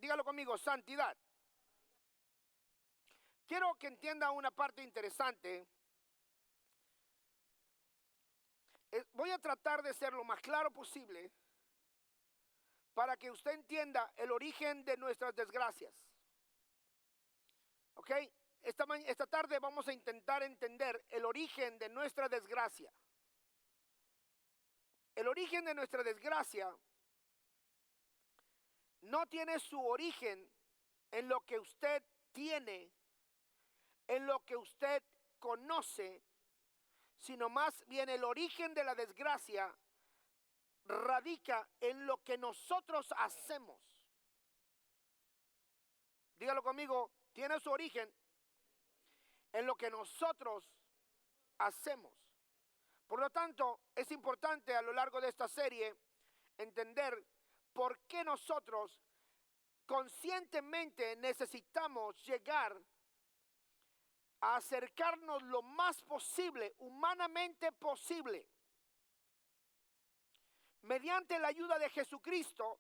Dígalo conmigo, santidad. Quiero que entienda una parte interesante. Voy a tratar de ser lo más claro posible para que usted entienda el origen de nuestras desgracias. ¿Ok? Esta tarde vamos a intentar entender el origen de nuestra desgracia. El origen de nuestra desgracia no tiene su origen en lo que usted tiene, en lo que usted conoce, sino más bien el origen de la desgracia radica en lo que nosotros hacemos. Dígalo conmigo, tiene su origen en lo que nosotros hacemos. Por lo tanto, es importante a lo largo de esta serie entender por qué nosotros conscientemente necesitamos llegar a acercarnos lo más posible, humanamente posible, mediante la ayuda de Jesucristo,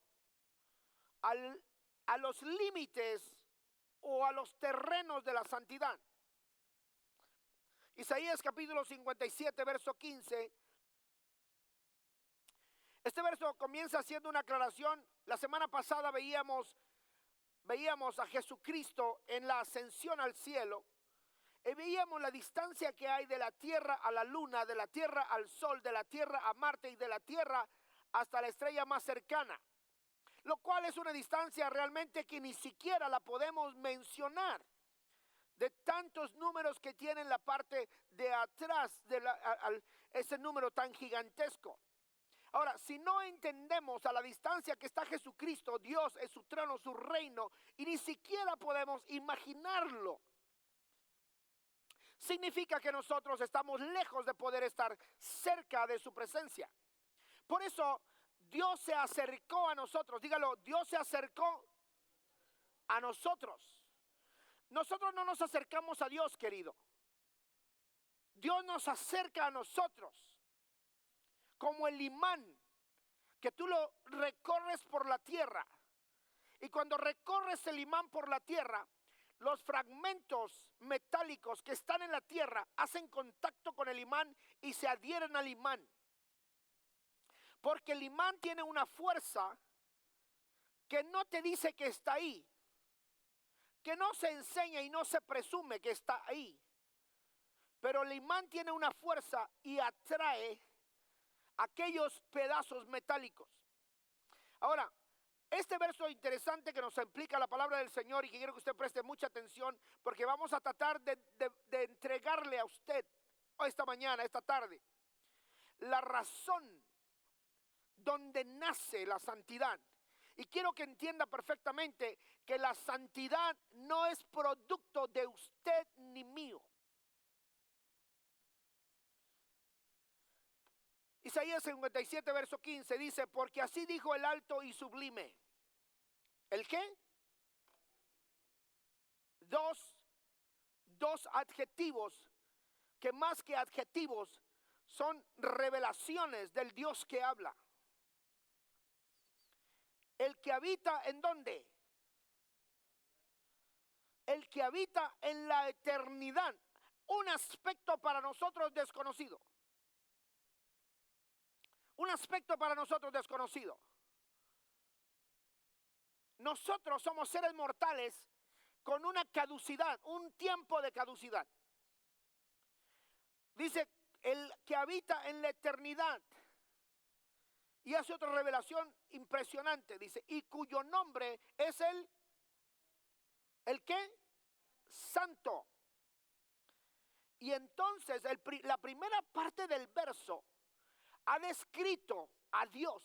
a los límites o a los terrenos de la santidad. Isaías capítulo 57, verso 15. Este verso comienza haciendo una aclaración. La semana pasada veíamos a Jesucristo en la ascensión al cielo. Y veíamos la distancia que hay de la tierra a la luna, de la tierra al sol, de la tierra a Marte y de la tierra hasta la estrella más cercana. Lo cual es una distancia realmente que ni siquiera la podemos mencionar, de tantos números que tiene en la parte de atrás de ese número tan gigantesco. Ahora, si no entendemos a la distancia que está Jesucristo, Dios es su trono, su reino, y ni siquiera podemos imaginarlo, significa que nosotros estamos lejos de poder estar cerca de su presencia. Por eso Dios se acercó a nosotros. Dígalo, Dios se acercó a nosotros. Nosotros no nos acercamos a Dios, querido. Dios nos acerca a nosotros como el imán que tú lo recorres por la tierra. Y cuando recorres el imán por la tierra, los fragmentos metálicos que están en la tierra hacen contacto con el imán y se adhieren al imán. Porque el imán tiene una fuerza que no te dice que está ahí, que no se enseña y no se presume que está ahí. Pero el imán tiene una fuerza y atrae aquellos pedazos metálicos. Ahora, este verso interesante que nos explica la palabra del Señor y que quiero que usted preste mucha atención, porque vamos a tratar de entregarle a usted esta mañana, esta tarde, la razón donde nace la santidad. Y quiero que entienda perfectamente que la santidad no es producto de usted ni mío. Isaías 57, verso 15 dice, porque así dijo el alto y sublime. ¿El qué? Dos adjetivos que más que adjetivos son revelaciones del Dios que habla. El que habita ¿en dónde? El que habita en la eternidad. Un aspecto para nosotros desconocido. Un aspecto para nosotros desconocido. Nosotros somos seres mortales con una caducidad, un tiempo de caducidad. Dice, el que habita en la eternidad. Y hace otra revelación impresionante. Dice, y cuyo nombre es ¿el qué? Santo. Y entonces la primera parte del verso ha descrito a Dios.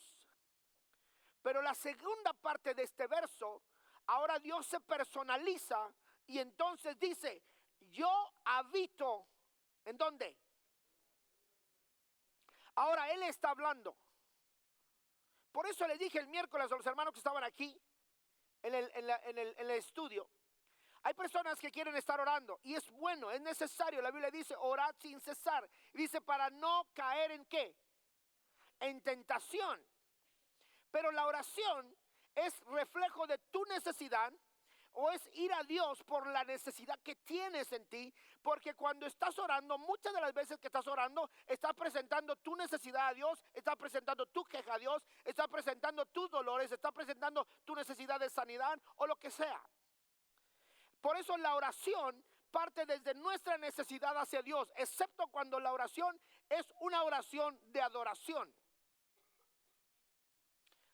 Pero la segunda parte de este verso, ahora Dios se personaliza y entonces dice, yo habito, ¿en dónde? Ahora Él está hablando. Por eso le dije el miércoles a los hermanos que estaban aquí en el estudio. Hay personas que quieren estar orando y es bueno, es necesario. La Biblia dice orad sin cesar. Dice para no caer ¿en qué? En tentación. Pero la oración es reflejo de tu necesidad, o es ir a Dios por la necesidad que tienes en ti. Porque cuando estás orando, muchas de las veces que estás orando, estás presentando tu necesidad a Dios, estás presentando tu queja a Dios, estás presentando tus dolores, estás presentando tu necesidad de sanidad o lo que sea. Por eso la oración parte desde nuestra necesidad hacia Dios, excepto cuando la oración es una oración de adoración.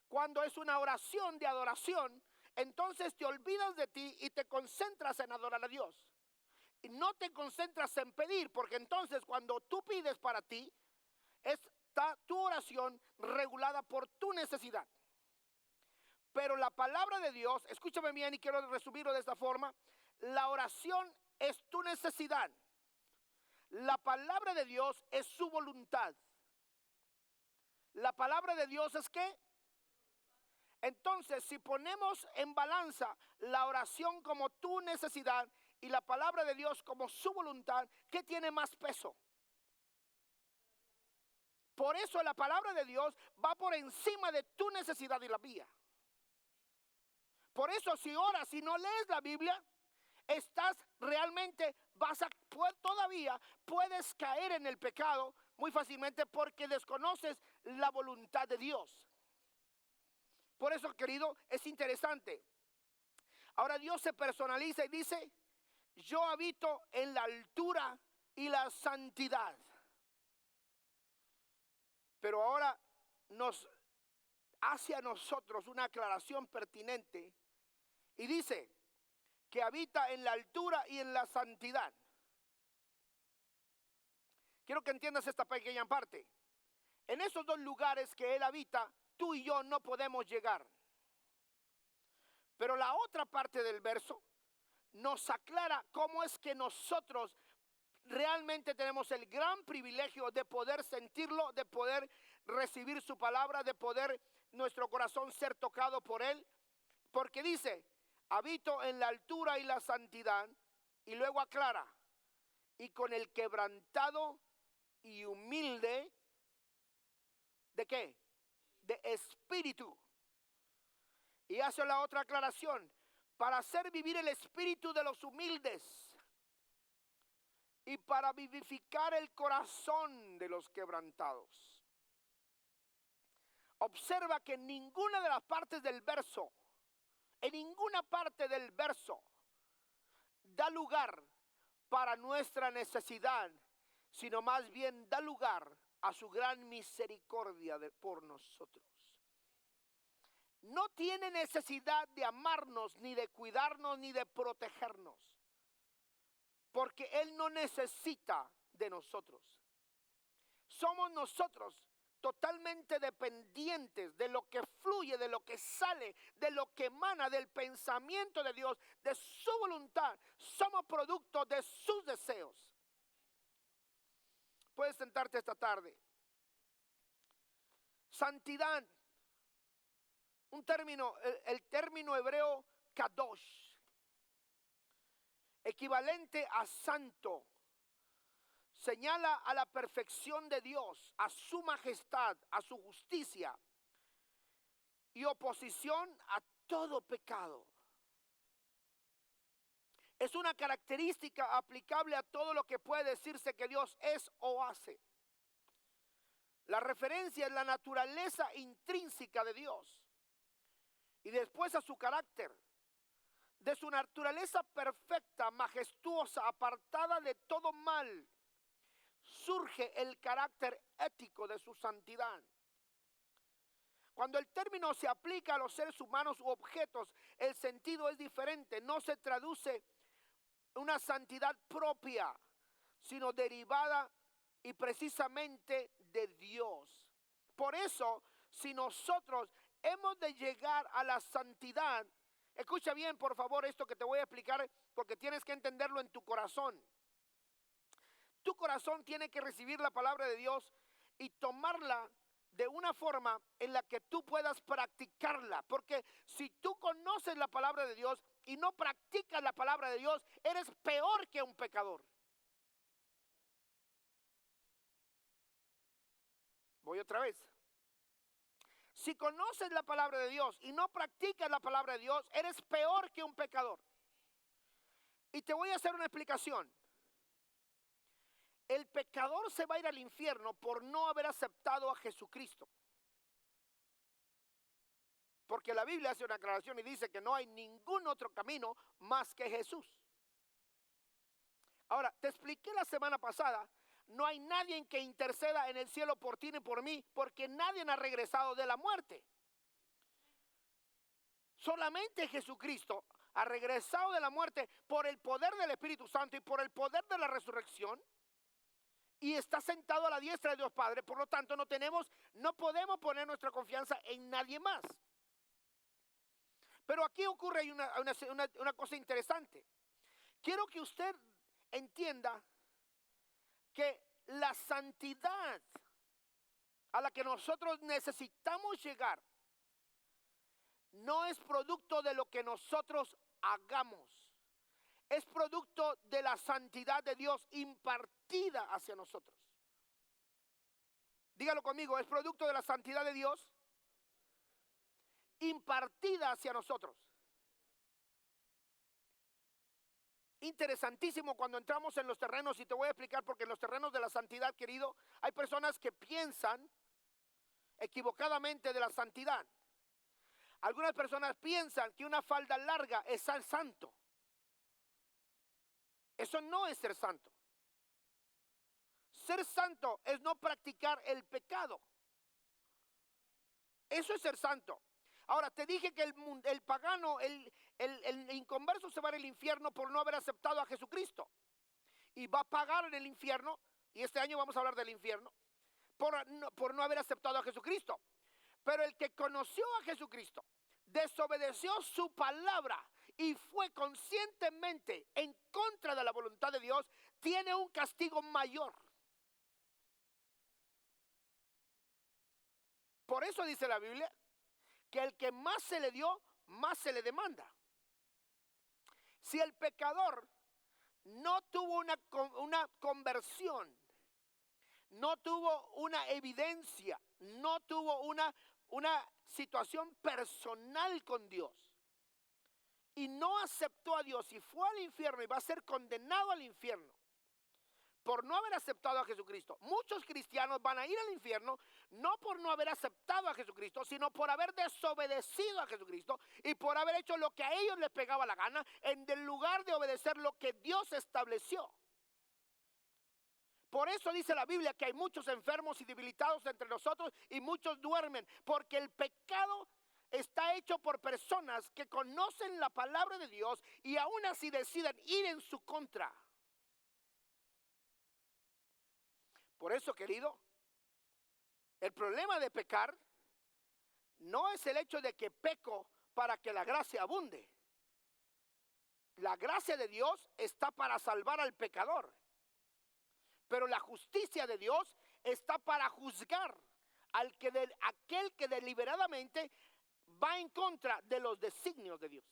Cuando es una oración de adoración, entonces te olvidas de ti y te concentras en adorar a Dios. Y no te concentras en pedir, porque entonces cuando tú pides para ti, está tu oración regulada por tu necesidad. Pero la palabra de Dios, escúchame bien y quiero resumirlo de esta forma, la oración es tu necesidad. La palabra de Dios es su voluntad. La palabra de Dios es ¿qué? Entonces, si ponemos en balanza la oración como tu necesidad y la palabra de Dios como su voluntad, ¿qué tiene más peso? Por eso la palabra de Dios va por encima de tu necesidad y la mía. Por eso si oras y no lees la Biblia, estás realmente, todavía puedes caer en el pecado muy fácilmente porque desconoces la voluntad de Dios. Por eso, querido, es interesante. Ahora Dios se personaliza y dice, yo habito en la altura y la santidad. Pero ahora nos hace a nosotros una aclaración pertinente y dice que habita en la altura y en la santidad. Quiero que entiendas esta pequeña parte. En esos dos lugares que Él habita, tú y yo no podemos llegar. Pero la otra parte del verso nos aclara cómo es que nosotros realmente tenemos el gran privilegio de poder sentirlo, de poder recibir su palabra, de poder nuestro corazón ser tocado por Él. Porque dice, habito en la altura y la santidad, y luego aclara, y con el quebrantado y humilde, ¿de qué? De espíritu. Y hace la otra aclaración, para hacer vivir el espíritu de los humildes y para vivificar el corazón de los quebrantados. Observa que en ninguna de las partes del verso, en ninguna parte del verso, da lugar para nuestra necesidad, sino más bien da lugar a su gran misericordia por nosotros. No tiene necesidad de amarnos, ni de cuidarnos, ni de protegernos, porque Él no necesita de nosotros. Somos nosotros totalmente dependientes de lo que fluye, de lo que sale, de lo que emana del pensamiento de Dios, de su voluntad. Somos producto de sus deseos. Puedes sentarte esta tarde. Santidad. Un término, el término hebreo kadosh, equivalente a santo, señala a la perfección de Dios, a su majestad, a su justicia y oposición a todo pecado. Es una característica aplicable a todo lo que puede decirse que Dios es o hace. La referencia es la naturaleza intrínseca de Dios. Y después a su carácter, de su naturaleza perfecta, majestuosa, apartada de todo mal, surge el carácter ético de su santidad. Cuando el término se aplica a los seres humanos u objetos, el sentido es diferente. No se traduce una santidad propia, sino derivada y precisamente de Dios. Por eso, si nosotros hemos de llegar a la santidad, escucha bien por favor esto que te voy a explicar, porque tienes que entenderlo en tu corazón. Tu corazón tiene que recibir la palabra de Dios y tomarla de una forma en la que tú puedas practicarla. Porque si tú conoces la palabra de Dios y no practicas la palabra de Dios, eres peor que un pecador. Voy otra vez. Si conoces la palabra de Dios y no practicas la palabra de Dios, eres peor que un pecador. Y te voy a hacer una explicación. El pecador se va a ir al infierno por no haber aceptado a Jesucristo. Porque la Biblia hace una aclaración y dice que no hay ningún otro camino más que Jesús. Ahora, te expliqué la semana pasada, no hay nadie que interceda en el cielo por ti ni por mí, porque nadie ha regresado de la muerte. Solamente Jesucristo ha regresado de la muerte por el poder del Espíritu Santo y por el poder de la resurrección. Y está sentado a la diestra de Dios Padre. Por lo tanto, no podemos poner nuestra confianza en nadie más. Pero aquí ocurre una cosa interesante. Quiero que usted entienda que la santidad a la que nosotros necesitamos llegar no es producto de lo que nosotros hagamos. Es producto de la santidad de Dios impartida hacia nosotros. Dígalo conmigo, es producto de la santidad de Dios impartida hacia nosotros. Interesantísimo cuando entramos en los terrenos, y te voy a explicar porque en los terrenos de la santidad, querido, hay personas que piensan equivocadamente de la santidad. Algunas personas piensan que una falda larga es ser santo. Eso no es ser santo. Ser santo es no practicar el pecado. Eso es ser santo. Ahora, te dije que el pagano, el inconverso se va al infierno por no haber aceptado a Jesucristo. Y va a pagar en el infierno, y este año vamos a hablar del infierno, por no haber aceptado a Jesucristo. Pero el que conoció a Jesucristo, desobedeció su palabra y fue conscientemente en contra de la voluntad de Dios, tiene un castigo mayor. Por eso dice la Biblia que el que más se le dio, más se le demanda. Si el pecador no tuvo una conversión, no tuvo una evidencia, no tuvo una situación personal con Dios, y no aceptó a Dios y fue al infierno y va a ser condenado al infierno por no haber aceptado a Jesucristo. Muchos cristianos van a ir al infierno no por no haber aceptado a Jesucristo, sino por haber desobedecido a Jesucristo y por haber hecho lo que a ellos les pegaba la gana en lugar de obedecer lo que Dios estableció. Por eso dice la Biblia que hay muchos enfermos y debilitados entre nosotros y muchos duermen, porque el pecado está hecho por personas que conocen la palabra de Dios y aún así deciden ir en su contra. Por eso, querido, el problema de pecar no es el hecho de que peco para que la gracia abunde. La gracia de Dios está para salvar al pecador. Pero la justicia de Dios está para juzgar aquel que deliberadamente va en contra de los designios de Dios.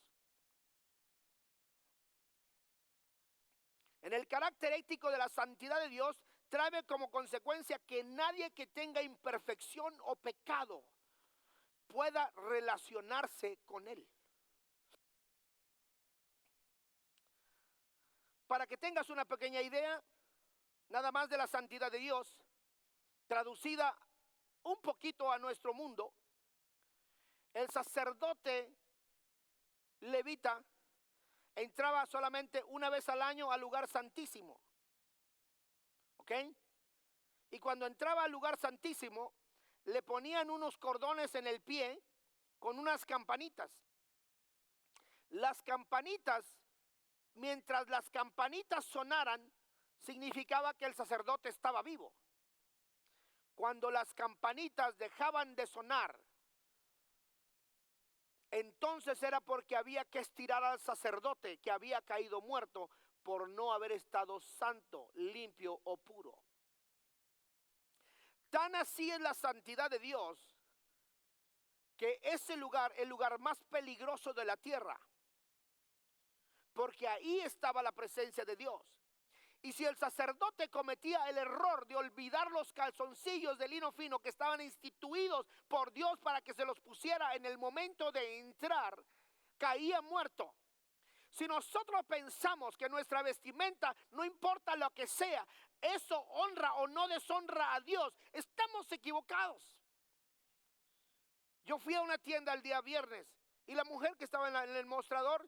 En el carácter ético de la santidad de Dios trae como consecuencia que nadie que tenga imperfección o pecado pueda relacionarse con Él. Para que tengas una pequeña idea, nada más de la santidad de Dios, traducida un poquito a nuestro mundo, el sacerdote levita entraba solamente una vez al año al lugar santísimo. ¿Ok? Y cuando entraba al lugar santísimo, le ponían unos cordones en el pie con unas campanitas. Las campanitas, mientras las campanitas sonaran, significaba que el sacerdote estaba vivo. Cuando las campanitas dejaban de sonar, entonces era porque había que estirar al sacerdote que había caído muerto por no haber estado santo, limpio o puro. Tan así es la santidad de Dios, que ese lugar, el lugar más peligroso de la tierra, porque ahí estaba la presencia de Dios. Y si el sacerdote cometía el error de olvidar los calzoncillos de lino fino que estaban instituidos por Dios para que se los pusiera en el momento de entrar, caía muerto. Si nosotros pensamos que nuestra vestimenta, no importa lo que sea, eso honra o no deshonra a Dios, estamos equivocados. Yo fui a una tienda el día viernes y la mujer que estaba en el mostrador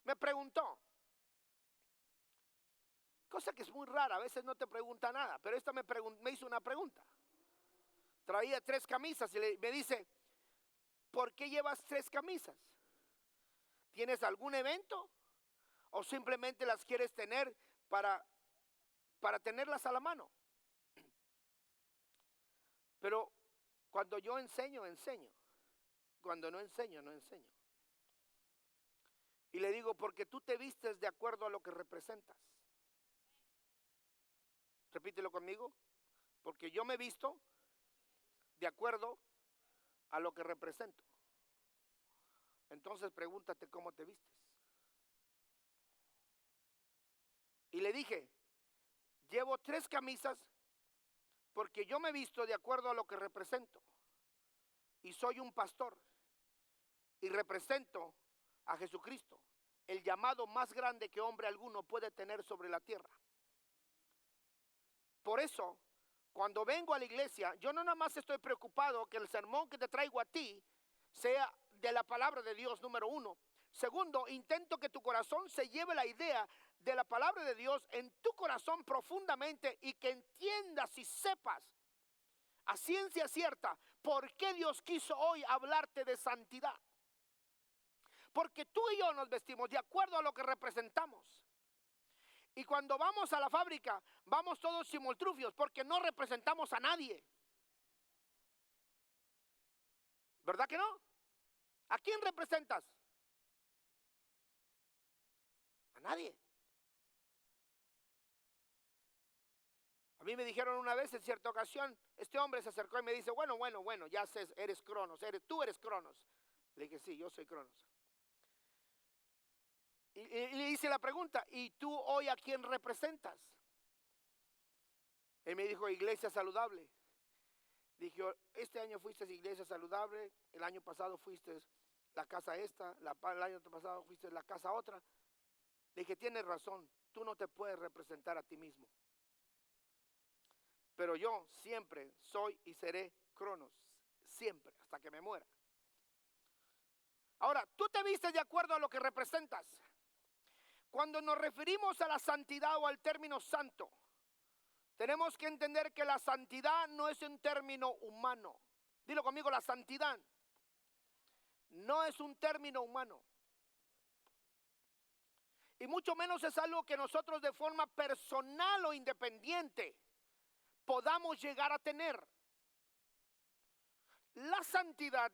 me preguntó, cosa que es muy rara, a veces no te pregunta nada, pero esta me hizo una pregunta. Traía 3 camisas y me dice, ¿por qué llevas 3 camisas? ¿Tienes algún evento? ¿O simplemente las quieres tener para tenerlas a la mano? Pero cuando yo enseño, enseño. Cuando no enseño, no enseño. Y le digo, porque tú te vistes de acuerdo a lo que representas. Repítelo conmigo. Porque yo me visto de acuerdo a lo que represento. Entonces pregúntate cómo te vistes. Y le dije, llevo 3 camisas porque yo me visto de acuerdo a lo que represento. Y soy un pastor. Y represento a Jesucristo, el llamado más grande que hombre alguno puede tener sobre la tierra. Por eso, cuando vengo a la iglesia, yo no nada más estoy preocupado que el sermón que te traigo a ti sea de la palabra de Dios, número 1. Segundo, intento que tu corazón se lleve la idea de la palabra de Dios en tu corazón profundamente y que entiendas y sepas a ciencia cierta por qué Dios quiso hoy hablarte de santidad. Porque tú y yo nos vestimos de acuerdo a lo que representamos. Y cuando vamos a la fábrica, vamos todos simultrufios porque no representamos a nadie. ¿Verdad que no? ¿A quién representas? A nadie. A mí me dijeron una vez en cierta ocasión, este hombre se acercó y me dice, bueno, ya sé, eres Cronos, tú eres Cronos. Le dije, sí, yo soy Cronos. Y le hice la pregunta, ¿y tú hoy a quién representas? Él me dijo, Iglesia Saludable. Dije, este año fuiste Iglesia Saludable, el año pasado fuiste la casa esta, el año pasado fuiste la casa otra. Le dije, tienes razón, tú no te puedes representar a ti mismo. Pero yo siempre soy y seré Cronos, siempre, hasta que me muera. Ahora, tú te vistes de acuerdo a lo que representas. Cuando nos referimos a la santidad o al término santo, tenemos que entender que la santidad no es un término humano. Dilo conmigo, la santidad no es un término humano. Y mucho menos es algo que nosotros de forma personal o independiente podamos llegar a tener. La santidad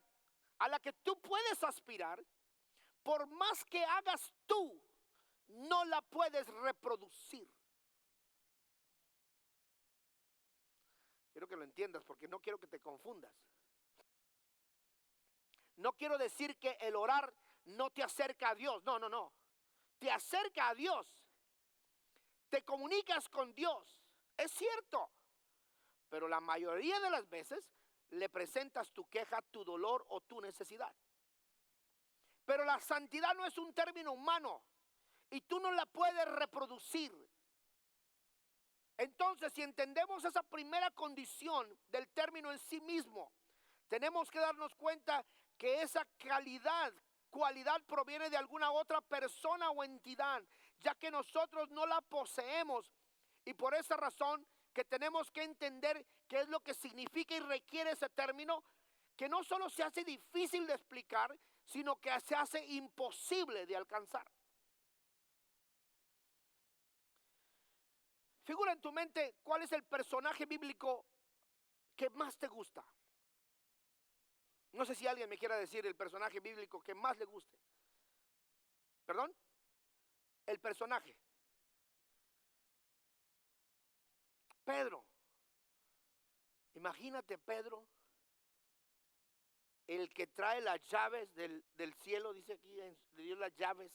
a la que tú puedes aspirar, por más que hagas tú, no la puedes reproducir. Quiero que lo entiendas porque no quiero que te confundas. No quiero decir que el orar no te acerca a Dios. No. Te acerca a Dios. Te comunicas con Dios. Es cierto. Pero la mayoría de las veces le presentas tu queja, tu dolor o tu necesidad. Pero la santidad no es un término humano. Y tú no la puedes reproducir. Entonces, si entendemos esa primera condición del término en sí mismo, tenemos que darnos cuenta que esa cualidad proviene de alguna otra persona o entidad, ya que nosotros no la poseemos. Y por esa razón que tenemos que entender qué es lo que significa y requiere ese término, que no solo se hace difícil de explicar, sino que se hace imposible de alcanzar. Figura en tu mente cuál es el personaje bíblico que más te gusta. No sé si alguien me quiera decir el personaje bíblico que más le guste. ¿Perdón? El personaje. Pedro. Imagínate Pedro, el que trae las llaves del cielo, dice aquí, le dio las llaves.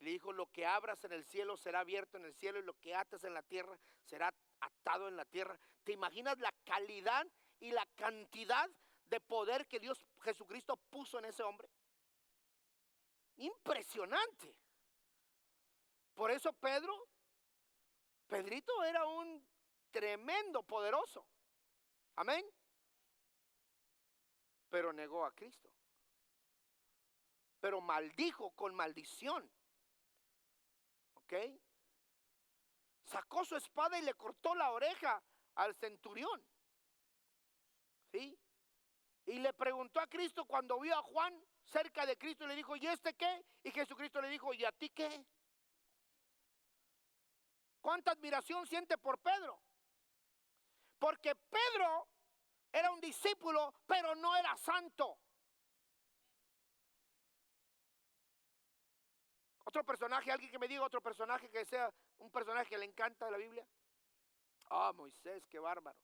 Le dijo, lo que abras en el cielo será abierto en el cielo y lo que ates en la tierra será atado en la tierra. ¿Te imaginas la calidad y la cantidad de poder que Dios Jesucristo puso en ese hombre? Impresionante. Por eso Pedrito era un tremendo poderoso. Amén. Pero negó a Cristo. Pero maldijo con maldición. ¿Ok? Sacó su espada y le cortó la oreja al centurión. ¿Sí? Y le preguntó a Cristo cuando vio a Juan cerca de Cristo y le dijo, ¿y este qué? Y Jesucristo le dijo, ¿y a ti qué? ¿Cuánta admiración siente por Pedro? Porque Pedro era un discípulo, pero no era santo. Otro personaje, alguien que me diga otro personaje que sea un personaje que le encanta de la Biblia. Moisés, qué bárbaro.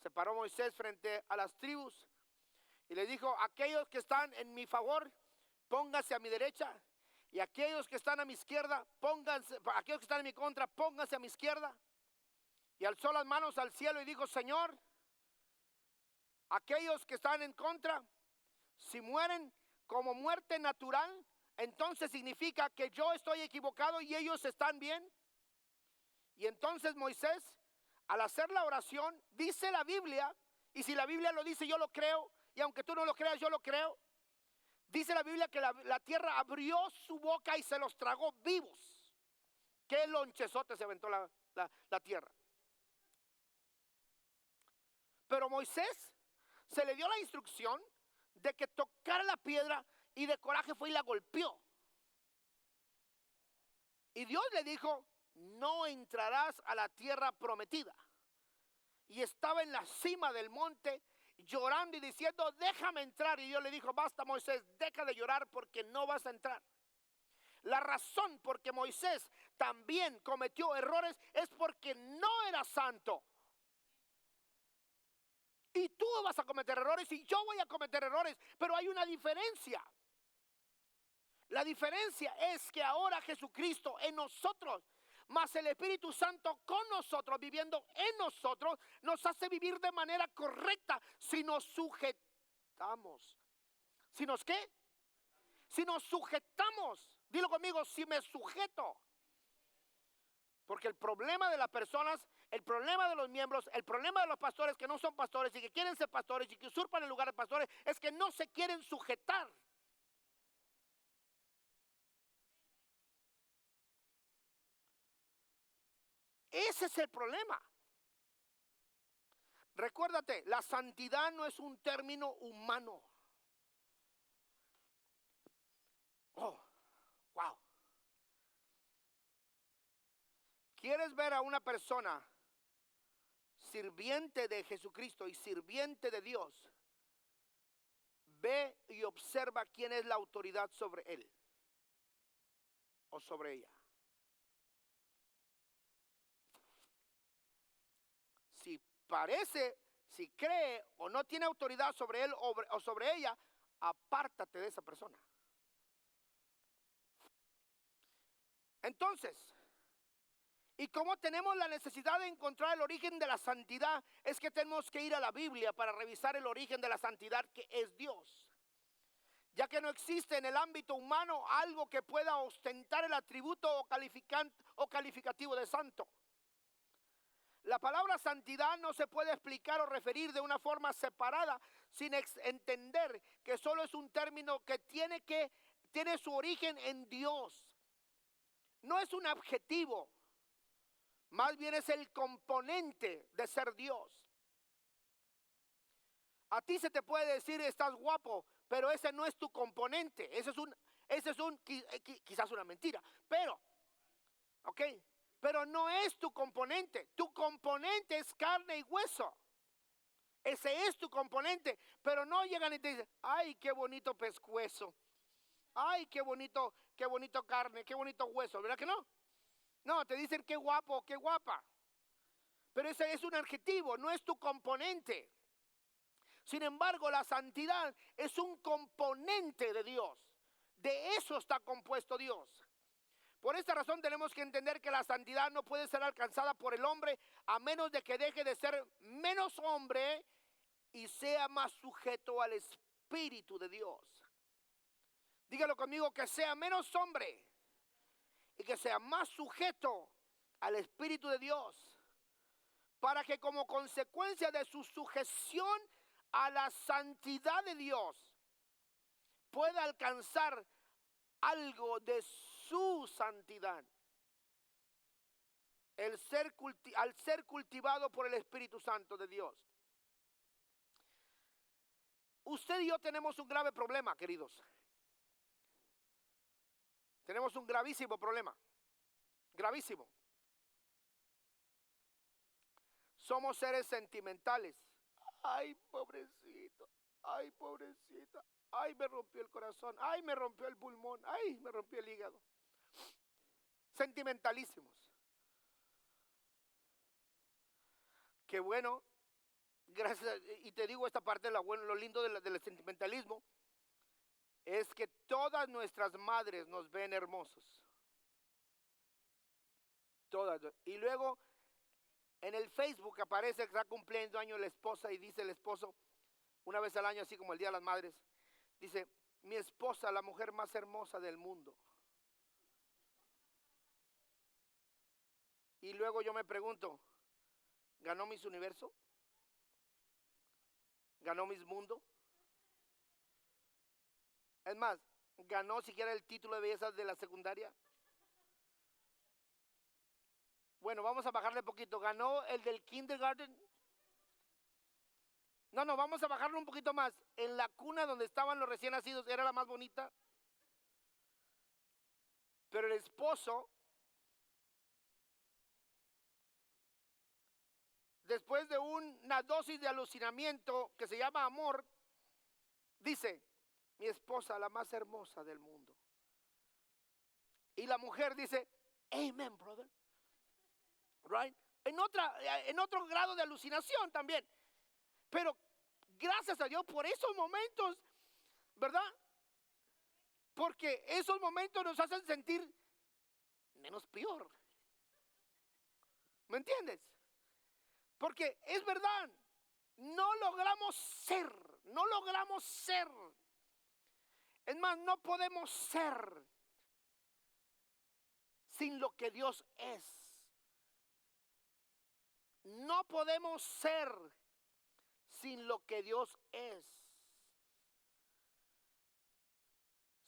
Se paró Moisés frente a las tribus y le dijo, aquellos que están en mi favor, pónganse a mi derecha. Y aquellos que están a mi izquierda, aquellos que están en mi contra, pónganse a mi izquierda. Y alzó las manos al cielo y dijo, Señor, aquellos que están en contra, si mueren como muerte natural, entonces significa que yo estoy equivocado y ellos están bien. Y entonces Moisés, al hacer la oración, dice la Biblia, y si la Biblia lo dice yo lo creo, y aunque tú no lo creas yo lo creo, dice la Biblia que la tierra abrió su boca y se los tragó vivos. Qué lonchezote se aventó la tierra. Pero Moisés se le dio la instrucción de que tocara la piedra y de coraje fue y la golpeó. Y Dios le dijo, no entrarás a la tierra prometida. Y estaba en la cima del monte llorando y diciendo, déjame entrar. Y Dios le dijo, basta Moisés, deja de llorar porque no vas a entrar. La razón por que Moisés también cometió errores es porque no era santo. Y tú vas a cometer errores y yo voy a cometer errores, pero hay una diferencia. La diferencia es que ahora Jesucristo en nosotros, más el Espíritu Santo con nosotros, viviendo en nosotros, nos hace vivir de manera correcta si nos sujetamos. ¿Si nos qué? Si nos sujetamos. Dilo conmigo, si me sujeto. Porque el problema de las personas, el problema de los miembros, el problema de los pastores que no son pastores y que quieren ser pastores y que usurpan el lugar de pastores, es que no se quieren sujetar. Ese es el problema. Recuérdate, la santidad no es un término humano. Oh, wow. ¿Quieres ver a una persona sirviente de Jesucristo y sirviente de Dios? Ve y observa quién es la autoridad sobre él o sobre ella. Si parece, si cree o no tiene autoridad sobre él o sobre ella, apártate de esa persona. Entonces, y como tenemos la necesidad de encontrar el origen de la santidad, es que tenemos que ir a la Biblia para revisar el origen de la santidad, que es Dios. Ya que no existe en el ámbito humano algo que pueda ostentar el atributo o calificativo de santo. La palabra santidad no se puede explicar o referir de una forma separada sin entender que solo es un término que tiene su origen en Dios. No es un adjetivo, más bien es el componente de ser Dios. A ti se te puede decir estás guapo, pero ese no es tu componente. Ese es quizás una mentira, pero, ¿ok? Pero no es tu componente. Tu componente es carne y hueso. Ese es tu componente. Pero no llegan y te dicen, ay, qué bonito pescuezo. Ay, qué bonito carne, qué bonito hueso. ¿Verdad que no? No, te dicen qué guapo, qué guapa. Pero ese es un adjetivo, no es tu componente. Sin embargo, la santidad es un componente de Dios. De eso está compuesto Dios. Por esta razón tenemos que entender que la santidad no puede ser alcanzada por el hombre a menos de que deje de ser menos hombre y sea más sujeto al Espíritu de Dios. Dígalo conmigo, que sea menos hombre y que sea más sujeto al Espíritu de Dios, para que como consecuencia de su sujeción a la santidad de Dios pueda alcanzar algo de su santidad. Al ser cultivado por el Espíritu Santo de Dios. Usted y yo tenemos un grave problema, queridos. Tenemos un gravísimo problema. Gravísimo. Somos seres sentimentales. Ay, pobrecito. Ay, pobrecita. Ay, me rompió el corazón. Ay, me rompió el pulmón. Ay, me rompió el hígado. Sentimentalísimos. Qué bueno. Gracias. Y te digo esta parte, lo lindo del sentimentalismo es que todas nuestras madres nos ven hermosos. Todas. Y luego en el Facebook aparece que está cumpliendo años la esposa y dice el esposo, una vez al año, así como el Día de las Madres, dice, mi esposa, la mujer más hermosa del mundo. Y luego yo me pregunto, ¿ganó Miss Universo? ¿Ganó Miss Mundo? Es más, ¿ganó siquiera el título de belleza de la secundaria? Bueno, vamos a bajarle poquito. ¿Ganó el del kindergarten? No, vamos a bajarle un poquito más. En la cuna donde estaban los recién nacidos, ¿era la más bonita? Pero el esposo, después de una dosis de alucinamiento que se llama amor, dice, mi esposa, la más hermosa del mundo. Y la mujer dice, amen, brother. Right? En otro grado de alucinación también. Pero gracias a Dios por esos momentos, ¿verdad? Porque esos momentos nos hacen sentir menos peor. ¿Me entiendes? Porque es verdad, no logramos ser. Es más, no podemos ser sin lo que Dios es. No podemos ser sin lo que Dios es.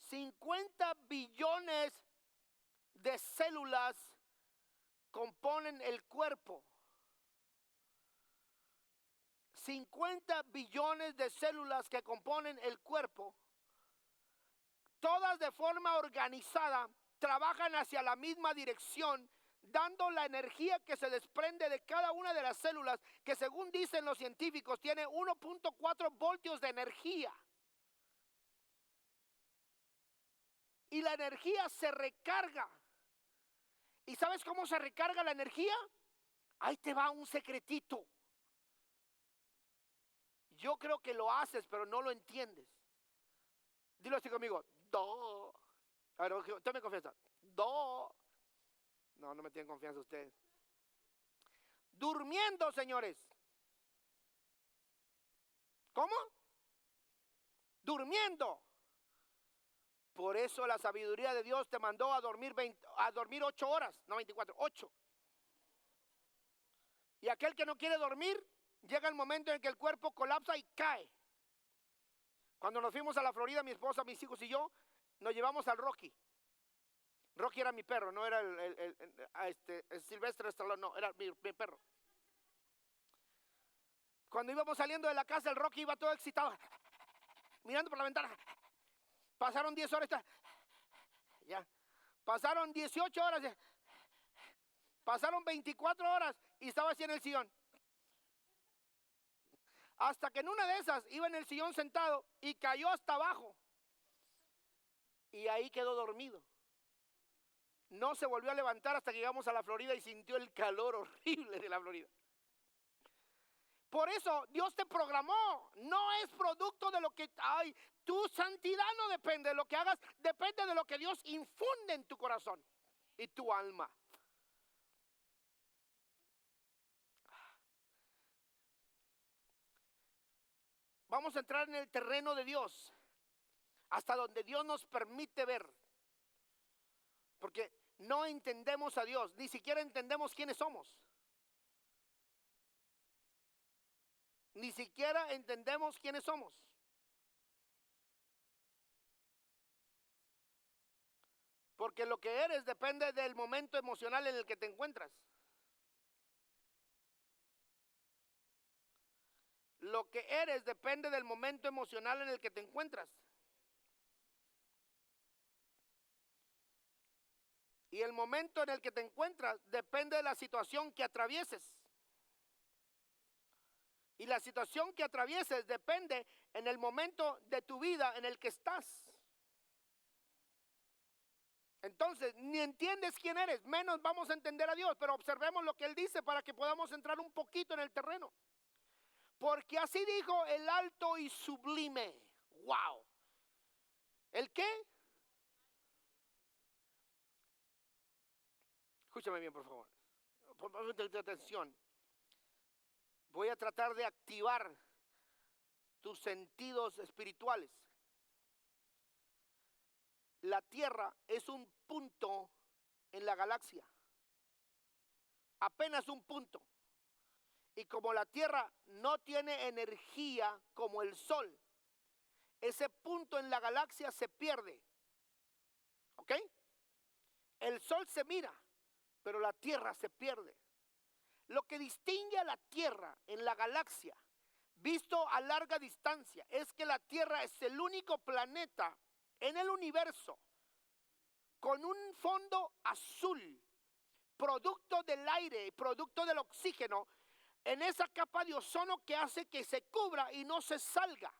50 billones de células componen el cuerpo. 50 billones de células que componen el cuerpo, todas de forma organizada, trabajan hacia la misma dirección, dando la energía que se desprende de cada una de las células, que según dicen los científicos, tiene 1.4 voltios de energía. Y la energía se recarga. ¿Y sabes cómo se recarga la energía? Ahí te va un secretito. Yo creo que lo haces, pero no lo entiendes. Dilo así conmigo. Do. A ver, usted me confiesa. Do. No me tienen confianza ustedes. Durmiendo, señores. ¿Cómo? Durmiendo. Por eso la sabiduría de Dios te mandó a dormir 8 horas, no 24, 8. Y aquel que no quiere dormir, llega el momento en que el cuerpo colapsa y cae. Cuando nos fuimos a la Florida, mi esposa, mis hijos y yo, nos llevamos al Rocky. Rocky era mi perro, no era el Silvestre Stallone, no, era mi perro. Cuando íbamos saliendo de la casa, el Rocky iba todo excitado, mirando por la ventana. Pasaron 10 horas, ya. Pasaron 18 horas, ya. Pasaron 24 horas y estaba así en el sillón. Hasta que en una de esas iba en el sillón sentado y cayó hasta abajo. Y ahí quedó dormido. No se volvió a levantar hasta que llegamos a la Florida y sintió el calor horrible de la Florida. Por eso Dios te programó. No es producto de lo que hay. Tu santidad no depende de lo que hagas, depende de lo que Dios infunde en tu corazón. y tu alma. Vamos a entrar en el terreno de Dios, hasta donde Dios nos permite ver. Porque no entendemos a Dios, ni siquiera entendemos quiénes somos. Ni siquiera entendemos quiénes somos. Porque lo que eres depende del momento emocional en el que te encuentras. Lo que eres depende del momento emocional en el que te encuentras. Y el momento en el que te encuentras depende de la situación que atravieses. Y la situación que atravieses depende en el momento de tu vida en el que estás. Entonces, ni entiendes quién eres, menos vamos a entender a Dios. Pero observemos lo que Él dice para que podamos entrar un poquito en el terreno. Porque así dijo el alto y sublime. ¡Wow! ¿El qué? Escúchame bien, por favor. Ponme atención. Voy a tratar de activar tus sentidos espirituales. La Tierra es un punto en la galaxia. Apenas un punto. Y como la Tierra no tiene energía como el Sol, ese punto en la galaxia se pierde. ¿Ok? El Sol se mira, pero la Tierra se pierde. Lo que distingue a la Tierra en la galaxia, visto a larga distancia, es que la Tierra es el único planeta en el universo con un fondo azul, producto del aire, producto del oxígeno, en esa capa de ozono que hace que se cubra y no se salga.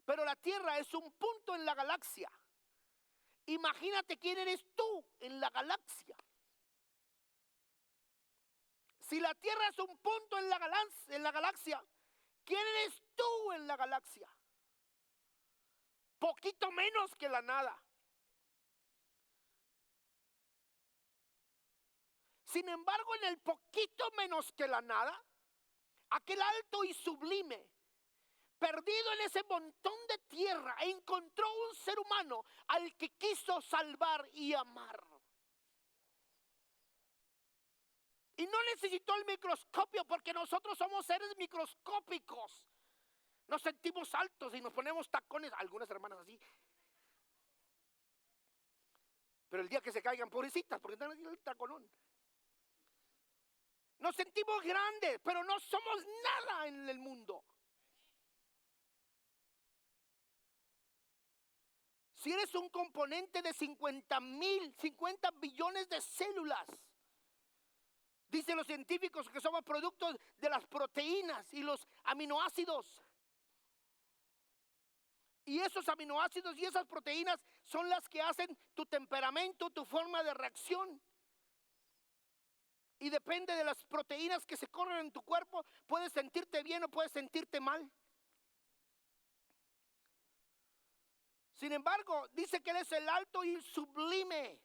Pero la Tierra es un punto en la galaxia. Imagínate quién eres tú en la galaxia. Si la Tierra es un punto en la galaxia, ¿quién eres tú en la galaxia? Poquito menos que la nada. Sin embargo, en el poquito menos que la nada, aquel alto y sublime, perdido en ese montón de tierra, encontró un ser humano al que quiso salvar y amar. Y no necesitó el microscopio, porque nosotros somos seres microscópicos. Nos sentimos altos y nos ponemos tacones, algunas hermanas así. Pero el día que se caigan, pobrecitas, porque están haciendo el taconón. Nos sentimos grandes, pero no somos nada en el mundo. Si eres un componente de 50 billones de células, dicen los científicos que somos productos de las proteínas y los aminoácidos. Y esos aminoácidos y esas proteínas son las que hacen tu temperamento, tu forma de reacción. Y depende de las proteínas que se corren en tu cuerpo, puedes sentirte bien o puedes sentirte mal. Sin embargo, dice que Él es el alto y sublime.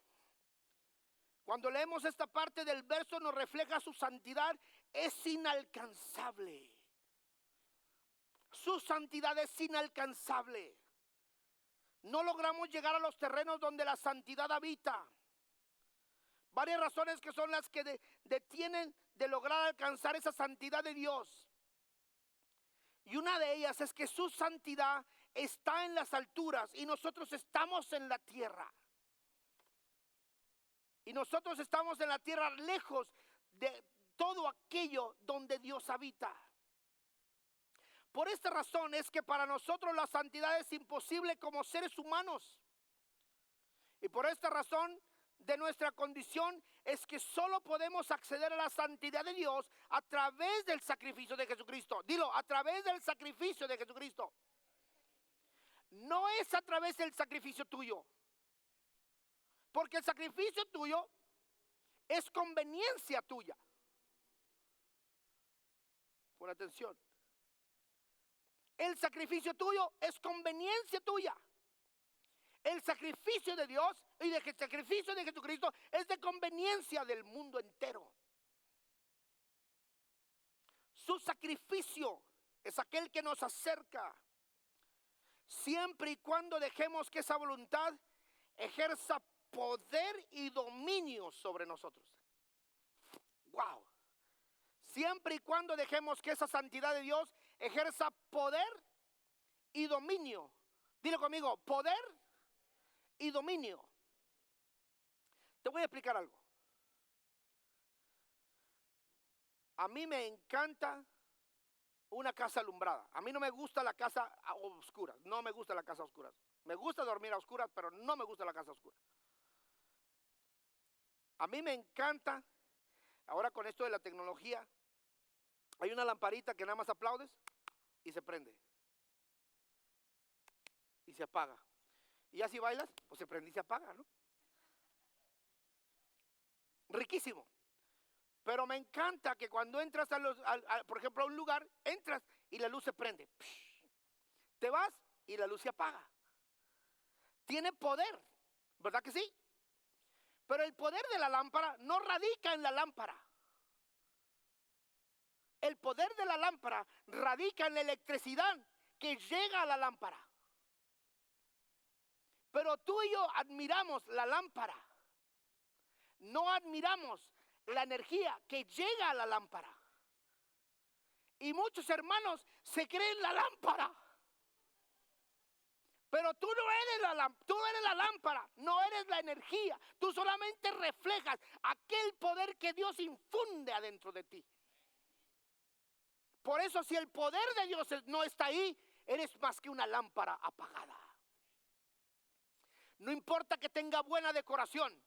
Cuando leemos esta parte del verso nos refleja su santidad, es inalcanzable. Su santidad es inalcanzable. No logramos llegar a los terrenos donde la santidad habita. Varias razones que son las que detienen de lograr alcanzar esa santidad de Dios. Y una de ellas es que su santidad está en las alturas y nosotros estamos en la tierra. Y nosotros estamos en la tierra lejos de todo aquello donde Dios habita. Por esta razón es que para nosotros la santidad es imposible como seres humanos. Y por esta razón de nuestra condición es que solo podemos acceder a la santidad de Dios a través del sacrificio de Jesucristo. Dilo, a través del sacrificio de Jesucristo. No es a través del sacrificio tuyo. Porque el sacrificio tuyo es conveniencia tuya. Pon atención. El sacrificio tuyo es conveniencia tuya. El sacrificio de Dios y de que el sacrificio de Jesucristo es de conveniencia del mundo entero. Su sacrificio es aquel que nos acerca, siempre y cuando dejemos que esa voluntad ejerza poder y dominio sobre nosotros. Wow. Siempre y cuando dejemos que esa santidad de Dios ejerza poder y dominio. Dile conmigo, poder y dominio. Te voy a explicar algo. A mí me encanta una casa alumbrada. A mí no me gusta la casa a oscuras. No me gusta la casa a oscuras. Me gusta dormir a oscuras, pero no me gusta la casa oscura. A mí me encanta, ahora con esto de la tecnología, hay una lamparita que nada más aplaudes y se prende. Y se apaga. Y ya si bailas, pues se prende y se apaga, ¿no? Riquísimo. Pero me encanta que cuando entras por ejemplo, a un lugar, entras y la luz se prende. Te vas y la luz se apaga. Tiene poder, ¿verdad que sí? Pero el poder de la lámpara no radica en la lámpara. El poder de la lámpara radica en la electricidad que llega a la lámpara. Pero tú y yo admiramos la lámpara. No admiramos la energía que llega a la lámpara. Y muchos hermanos se creen la lámpara. Pero tú no eres tú eres la lámpara, no eres la energía. Tú solamente reflejas aquel poder que Dios infunde adentro de ti. Por eso si el poder de Dios no está ahí, eres más que una lámpara apagada. No importa que tenga buena decoración.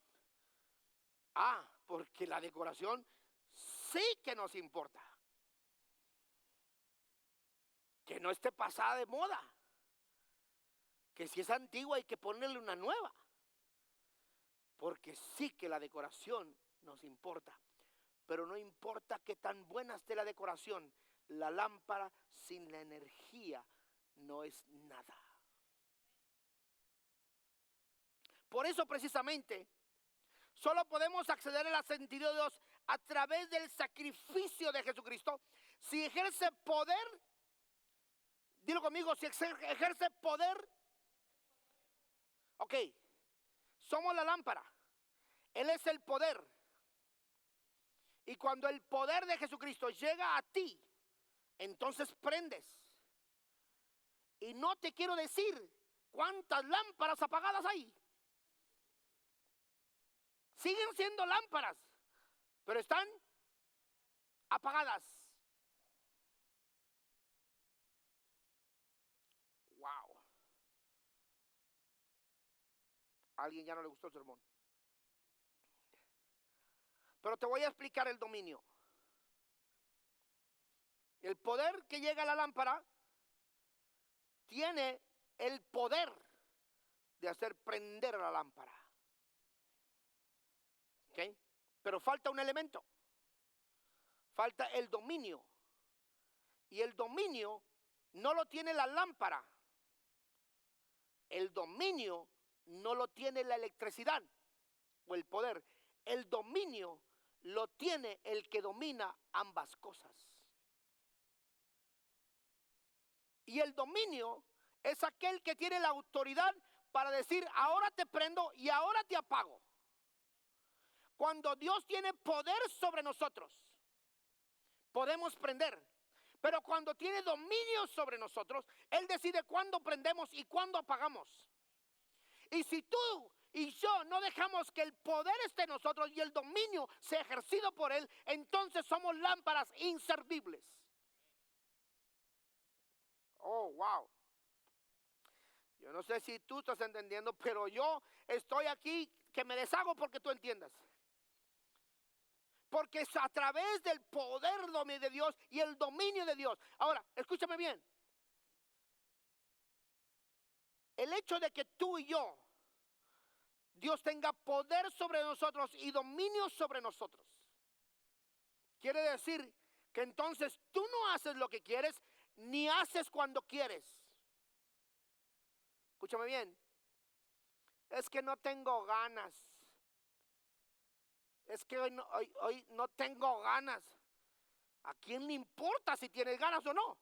Porque la decoración sí que nos importa. Que no esté pasada de moda. Que si es antigua hay que ponerle una nueva. Porque sí que la decoración nos importa. Pero no importa que tan buena esté la decoración, la lámpara sin la energía no es nada. Por eso precisamente solo podemos acceder al sentido de Dios a través del sacrificio de Jesucristo. Si ejerce poder, dilo conmigo, si ejerce poder. Ok, somos la lámpara. Él es el poder. Y cuando el poder de Jesucristo llega a ti, entonces prendes. Y no te quiero decir cuántas lámparas apagadas hay. Siguen siendo lámparas, pero están apagadas. Wow. A alguien ya no le gustó el sermón. Pero te voy a explicar el dominio. El poder que llega a la lámpara tiene el poder de hacer prender la lámpara. ¿Ok? Pero falta un elemento. Falta el dominio. Y el dominio no lo tiene la lámpara. El dominio no lo tiene la electricidad o el poder. El dominio lo tiene el que domina ambas cosas. Y el dominio es aquel que tiene la autoridad para decir, ahora te prendo y ahora te apago. Cuando Dios tiene poder sobre nosotros, podemos prender. Pero cuando tiene dominio sobre nosotros, Él decide cuándo prendemos y cuándo apagamos. Y si tú y yo no dejamos que el poder esté en nosotros y el dominio sea ejercido por Él, entonces somos lámparas inservibles. Oh, wow. Yo no sé si tú estás entendiendo, pero yo estoy aquí que me deshago porque tú entiendas. Porque es a través del poder de Dios y el dominio de Dios. Ahora, escúchame bien. El hecho de que tú y yo, Dios tenga poder sobre nosotros y dominio sobre nosotros, quiere decir que entonces tú no haces lo que quieres, ni haces cuando quieres. Escúchame bien. Es que no tengo ganas. Es que hoy no tengo ganas. ¿A quién le importa si tienes ganas o no?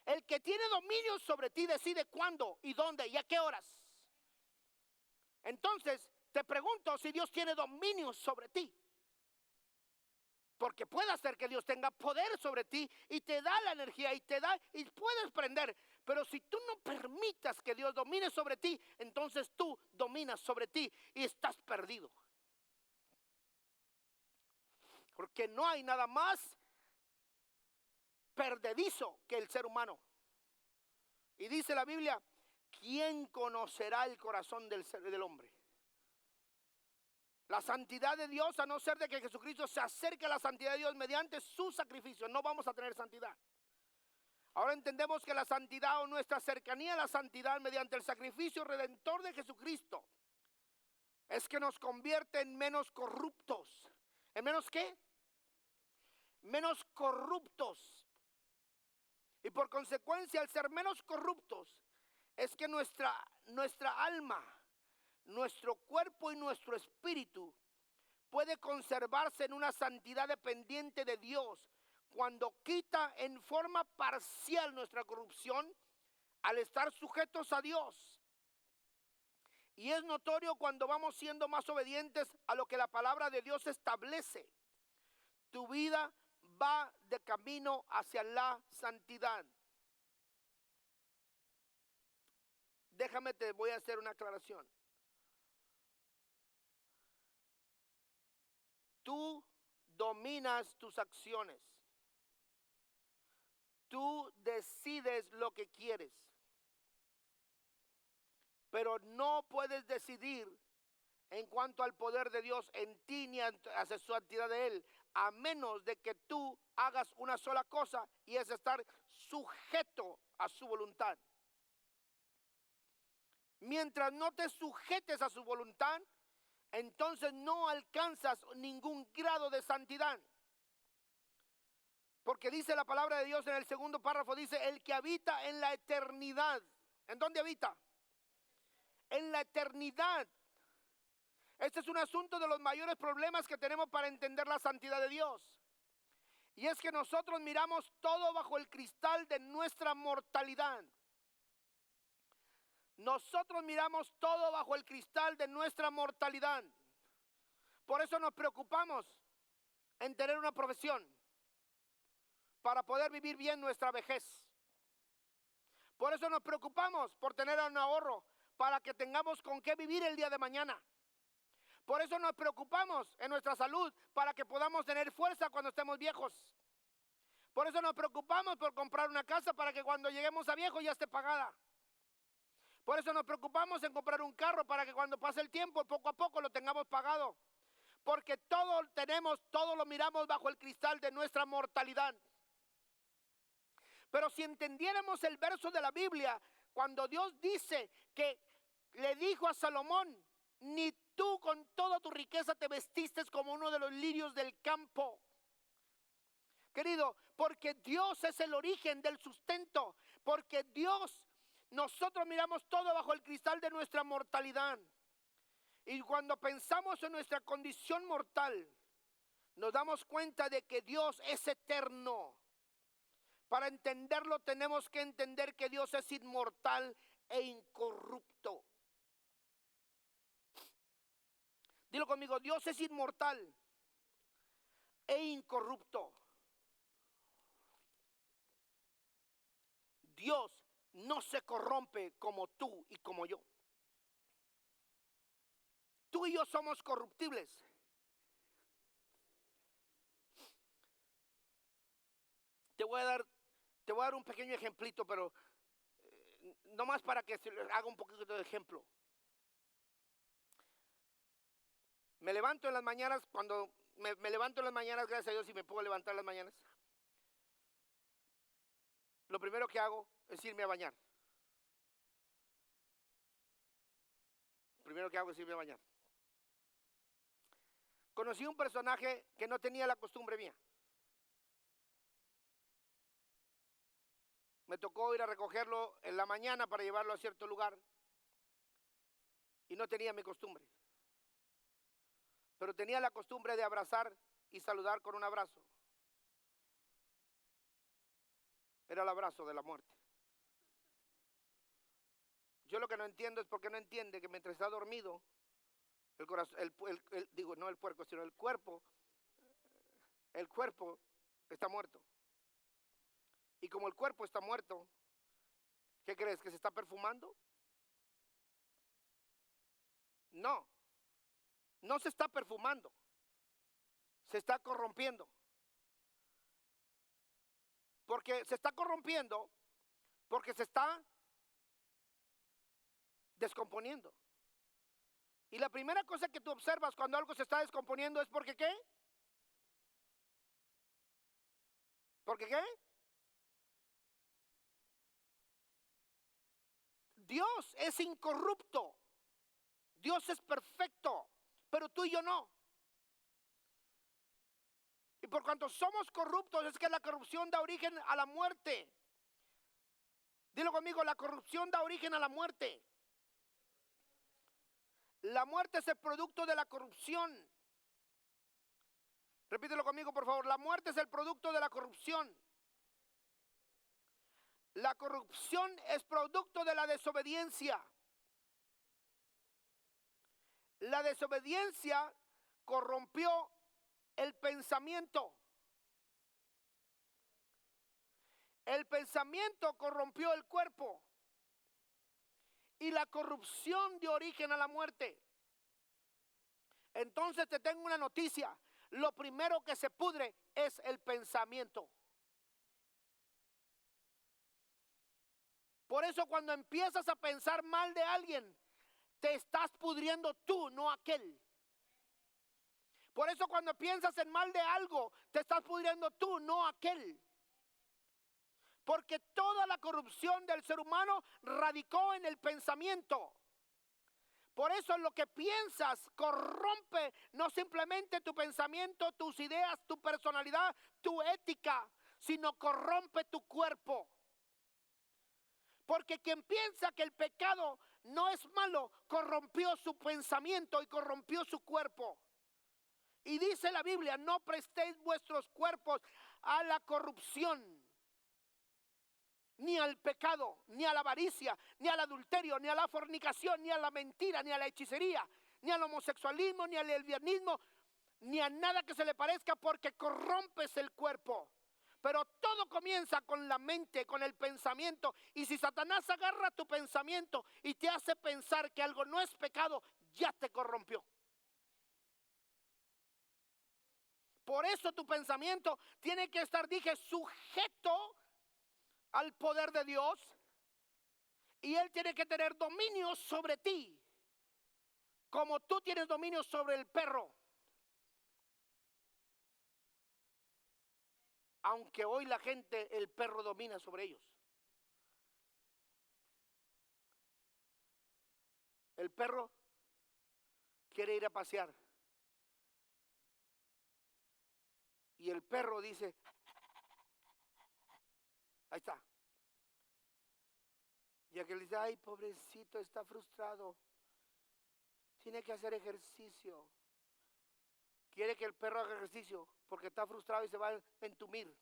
El que tiene dominio sobre ti decide cuándo y dónde y a qué horas. Entonces, te pregunto si Dios tiene dominio sobre ti. Porque puede hacer que Dios tenga poder sobre ti y te da la energía y te da y puedes prender. Pero si tú no permitas que Dios domine sobre ti, entonces tú dominas sobre ti y estás perdido. Porque no hay nada más perdedizo que el ser humano. Y dice la Biblia, ¿quién conocerá el corazón del hombre? La santidad de Dios, a no ser de que Jesucristo se acerque a la santidad de Dios mediante su sacrificio, no vamos a tener santidad. Ahora entendemos que la santidad o nuestra cercanía a la santidad mediante el sacrificio redentor de Jesucristo es que nos convierte en menos corruptos. ¿En menos qué? Menos corruptos. Y por consecuencia, al ser menos corruptos, es que nuestra alma, nuestro cuerpo y nuestro espíritu puede conservarse en una santidad dependiente de Dios cuando quita en forma parcial nuestra corrupción al estar sujetos a Dios. Y es notorio cuando vamos siendo más obedientes a lo que la palabra de Dios establece. Tu vida va de camino hacia la santidad. Déjame, te voy a hacer una aclaración. Tú dominas tus acciones. Tú decides lo que quieres. Pero no puedes decidir en cuanto al poder de Dios en ti ni hacia su santidad de Él, a menos de que tú hagas una sola cosa, y es estar sujeto a su voluntad. Mientras no te sujetes a su voluntad, entonces no alcanzas ningún grado de santidad. Porque dice la palabra de Dios en el segundo párrafo, dice, el que habita en la eternidad. ¿En dónde habita? En la eternidad. Este es un asunto de los mayores problemas que tenemos para entender la santidad de Dios. Y es que nosotros miramos todo bajo el cristal de nuestra mortalidad. Nosotros miramos todo bajo el cristal de nuestra mortalidad. Por eso nos preocupamos en tener una profesión para poder vivir bien nuestra vejez. Por eso nos preocupamos por tener un ahorro para que tengamos con qué vivir el día de mañana. Por eso nos preocupamos en nuestra salud para que podamos tener fuerza cuando estemos viejos. Por eso nos preocupamos por comprar una casa para que cuando lleguemos a viejos ya esté pagada. Por eso nos preocupamos en comprar un carro para que cuando pase el tiempo, poco a poco lo tengamos pagado. Porque todo lo miramos bajo el cristal de nuestra mortalidad. Pero si entendiéramos el verso de la Biblia, cuando Dios dice que le dijo a Salomón, ni tú con toda tu riqueza te vestiste como uno de los lirios del campo. Querido, porque Dios es el origen del sustento, porque nosotros miramos todo bajo el cristal de nuestra mortalidad. Y cuando pensamos en nuestra condición mortal, nos damos cuenta de que Dios es eterno. Para entenderlo tenemos que entender que Dios es inmortal e incorrupto. Dilo conmigo, Dios es inmortal e incorrupto. Dios no se corrompe como tú y como yo. Tú y yo somos corruptibles. Te voy a dar un pequeño ejemplito, pero no más para que se haga un poquito de ejemplo. Me levanto en las mañanas, cuando me levanto en las mañanas, gracias a Dios, y me puedo levantar en las mañanas. Lo primero que hago es irme a bañar. Conocí un personaje que no tenía la costumbre mía. Me tocó ir a recogerlo en la mañana para llevarlo a cierto lugar. y no tenía mi costumbre. Pero tenía la costumbre de abrazar y saludar con un abrazo. Era el abrazo de la muerte. Yo lo que no entiendo es por qué no entiende que mientras está dormido, el corazón, digo, no el puerco, sino el cuerpo está muerto. Y como el cuerpo está muerto, ¿qué crees? ¿Que se está perfumando? No, no se está perfumando, se está corrompiendo. Porque se está corrompiendo, porque se está descomponiendo. Y la primera cosa que tú observas cuando algo se está descomponiendo es porque ¿qué? ¿Porque qué? Dios es incorrupto. Dios es perfecto, pero tú y yo no. Y por cuanto somos corruptos, es que la corrupción da origen a la muerte. Dilo conmigo, la corrupción da origen a la muerte. La muerte es el producto de la corrupción. Repítelo conmigo, por favor. La muerte es el producto de la corrupción. La corrupción es producto de la desobediencia. La desobediencia corrompió el pensamiento. El pensamiento corrompió el cuerpo. Y la corrupción dio origen a la muerte. Entonces te tengo una noticia. Lo primero que se pudre es el pensamiento. Por eso cuando empiezas a pensar mal de alguien, te estás pudriendo tú, no aquel. Por eso cuando piensas en mal de algo, te estás pudriendo tú, no aquel. Porque toda la corrupción del ser humano radicó en el pensamiento. Por eso lo que piensas corrompe no simplemente tu pensamiento, tus ideas, tu personalidad, tu ética, sino corrompe tu cuerpo. Porque quien piensa que el pecado no es malo, corrompió su pensamiento y corrompió su cuerpo. Y dice la Biblia, no prestéis vuestros cuerpos a la corrupción, ni al pecado, ni a la avaricia, ni al adulterio, ni a la fornicación, ni a la mentira, ni a la hechicería, ni al homosexualismo, ni al lesbianismo, ni a nada que se le parezca, porque corrompes el cuerpo. Pero todo comienza con la mente, con el pensamiento. Y si Satanás agarra tu pensamiento y te hace pensar que algo no es pecado, ya te corrompió. Por eso tu pensamiento tiene que estar, dije, sujeto al poder de Dios. Y Él tiene que tener dominio sobre ti, como tú tienes dominio sobre el perro. Aunque hoy la gente, el perro domina sobre ellos. El perro quiere ir a pasear. Y el perro dice, ahí está. Y aquel dice, ay, pobrecito, está frustrado. Tiene que hacer ejercicio. Quiere que el perro haga ejercicio porque está frustrado y se va a entumir.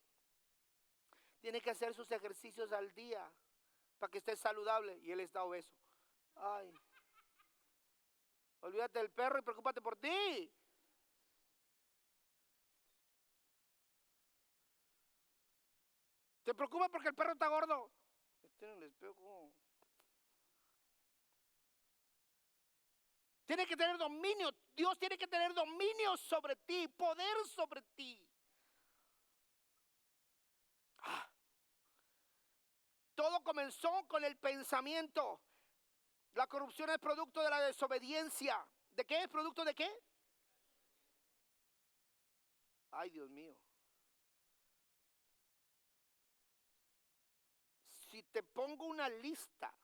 Tiene que hacer sus ejercicios al día para que esté saludable y él está obeso. Ay, olvídate del perro y preocúpate por ti. Te preocupa porque el perro está gordo. En el espejo. Tiene que tener dominio. Dios tiene que tener dominio sobre ti, poder sobre ti. Todo comenzó con el pensamiento. La corrupción es producto de la desobediencia. ¿De qué es producto de qué? Ay, Dios mío. Si te pongo una lista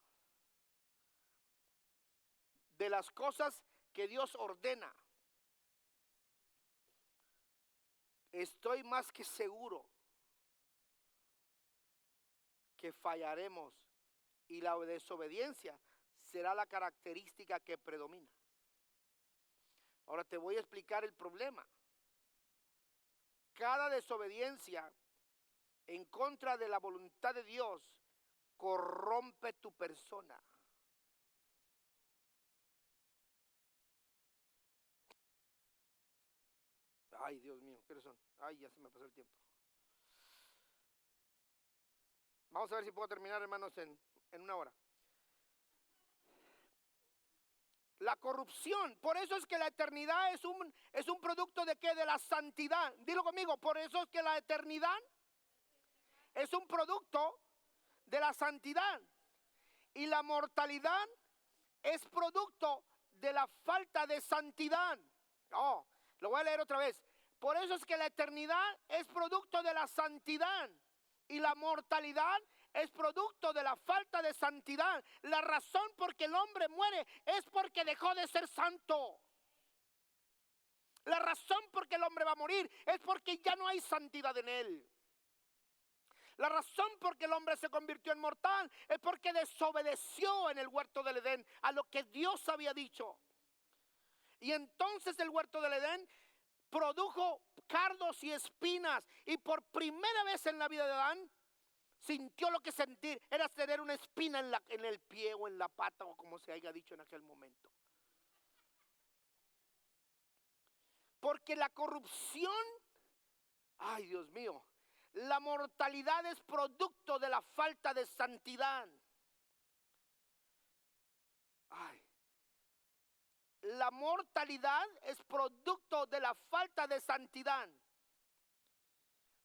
de las cosas que Dios ordena, estoy más que seguro que fallaremos y la desobediencia será la característica que predomina. Ahora te voy a explicar el problema. Cada desobediencia en contra de la voluntad de Dios corrompe tu persona. Ay, Dios mío, ¿qué son? Ay, ya se me pasó el tiempo. Vamos a ver si puedo terminar, hermanos, en una hora. La corrupción, por eso es que la eternidad es un producto de ¿qué? De la santidad. Dilo conmigo, por eso es que la eternidad es un producto de la santidad. Y la mortalidad es producto de la falta de santidad. Oh, lo voy a leer otra vez. Por eso es que la eternidad es producto de la santidad. Y la mortalidad es producto de la falta de santidad. La razón por que el hombre muere es porque dejó de ser santo. La razón por que el hombre va a morir es porque ya no hay santidad en él. La razón por que el hombre se convirtió en mortal es porque desobedeció en el huerto del Edén a lo que Dios había dicho. Y entonces el huerto del Edén produjo cardos y espinas, y por primera vez en la vida de Adán sintió lo que sentir era tener una espina en el pie o en la pata, o como se haya dicho en aquel momento. Porque la corrupción, ay Dios mío, la mortalidad es producto de la falta de santidad. Ay. La mortalidad es producto de la falta de santidad.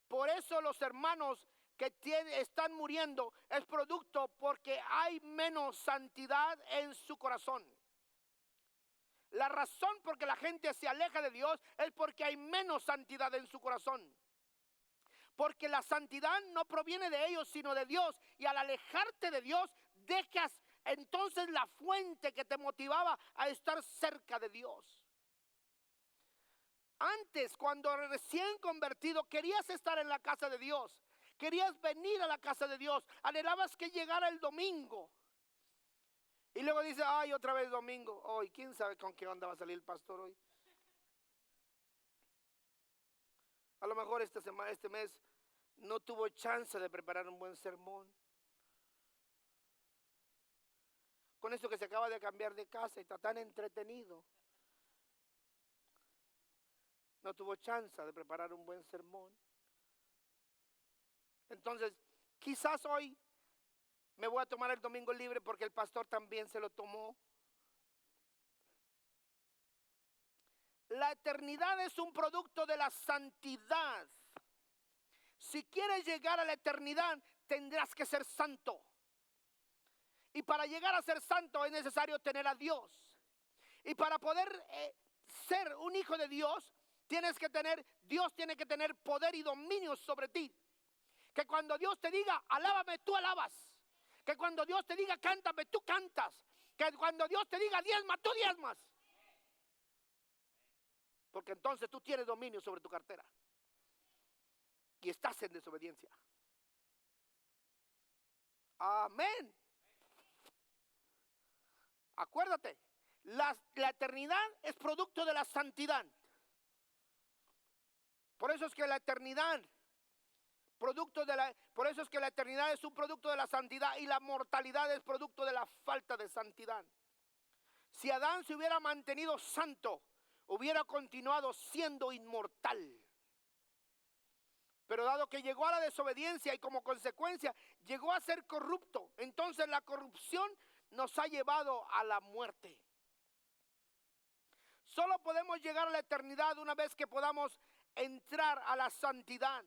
Por eso los hermanos que están muriendo es producto porque hay menos santidad en su corazón. La razón por que la gente se aleja de Dios es porque hay menos santidad en su corazón. Porque la santidad no proviene de ellos, sino de Dios. Y al alejarte de Dios, dejas entonces la fuente que te motivaba a estar cerca de Dios. Antes, cuando recién convertido, querías estar en la casa de Dios. Querías venir a la casa de Dios. Anhelabas que llegara el domingo. Y luego dice, ay, otra vez domingo. Hoy, ¿quién sabe con qué onda va a salir el pastor hoy? A lo mejor este mes no tuvo chance de preparar un buen sermón. Con eso que se acaba de cambiar de casa y está tan entretenido. No tuvo chance de preparar un buen sermón. Entonces, quizás hoy me voy a tomar el domingo libre porque el pastor también se lo tomó. La eternidad es un producto de la santidad. Si quieres llegar a la eternidad, tendrás que ser santo. Y para llegar a ser santo es necesario tener a Dios. Y para poder ser un hijo de Dios, Dios tiene que tener poder y dominio sobre ti. Que cuando Dios te diga, alábame, tú alabas. Que cuando Dios te diga, cántame, tú cantas. Que cuando Dios te diga, diezma, tú diezmas. Porque entonces tú tienes dominio sobre tu cartera. Y estás en desobediencia. Amén. Acuérdate, la eternidad es producto de la santidad. Por eso es que la eternidad, por eso es que la eternidad es un producto de la santidad y la mortalidad es producto de la falta de santidad. Si Adán se hubiera mantenido santo, hubiera continuado siendo inmortal. Pero dado que llegó a la desobediencia y como consecuencia llegó a ser corrupto, entonces la corrupción nos ha llevado a la muerte. Solo podemos llegar a la eternidad una vez que podamos entrar a la santidad.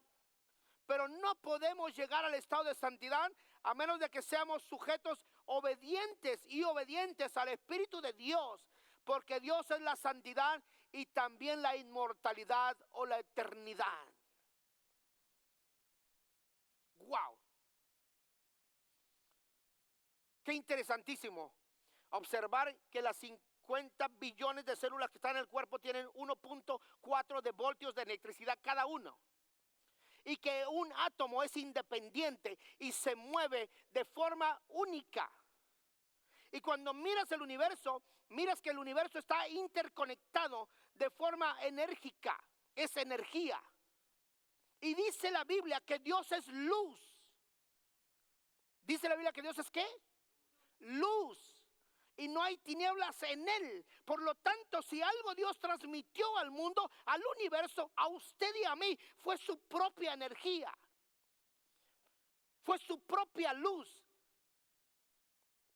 Pero no podemos llegar al estado de santidad a menos de que seamos sujetos obedientes al Espíritu de Dios. Porque Dios es la santidad y también la inmortalidad o la eternidad. ¡Wow! Qué interesantísimo observar que las 50 billones de células que están en el cuerpo tienen 1.4 de voltios de electricidad cada uno. Y que un átomo es independiente y se mueve de forma única. Y cuando miras el universo, miras que el universo está interconectado de forma enérgica. Es energía. Y dice la Biblia que Dios es luz. Dice la Biblia que Dios es ¿qué? Luz. Y no hay tinieblas en él. Por lo tanto, si algo Dios transmitió al mundo, al universo, a usted y a mí, fue su propia energía. Fue su propia luz.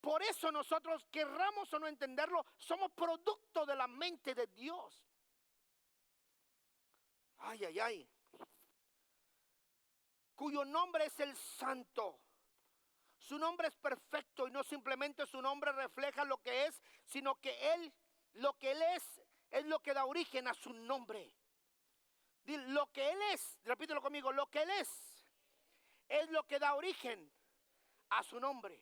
Por eso nosotros, querramos o no entenderlo, somos producto de la mente de Dios. Ay, ay, ay. Cuyo nombre es el Santo. Su nombre es perfecto y no simplemente su nombre refleja lo que es, sino que Él, lo que Él es lo que da origen a su nombre. Lo que Él es, repítelo conmigo, lo que Él es lo que da origen a su nombre.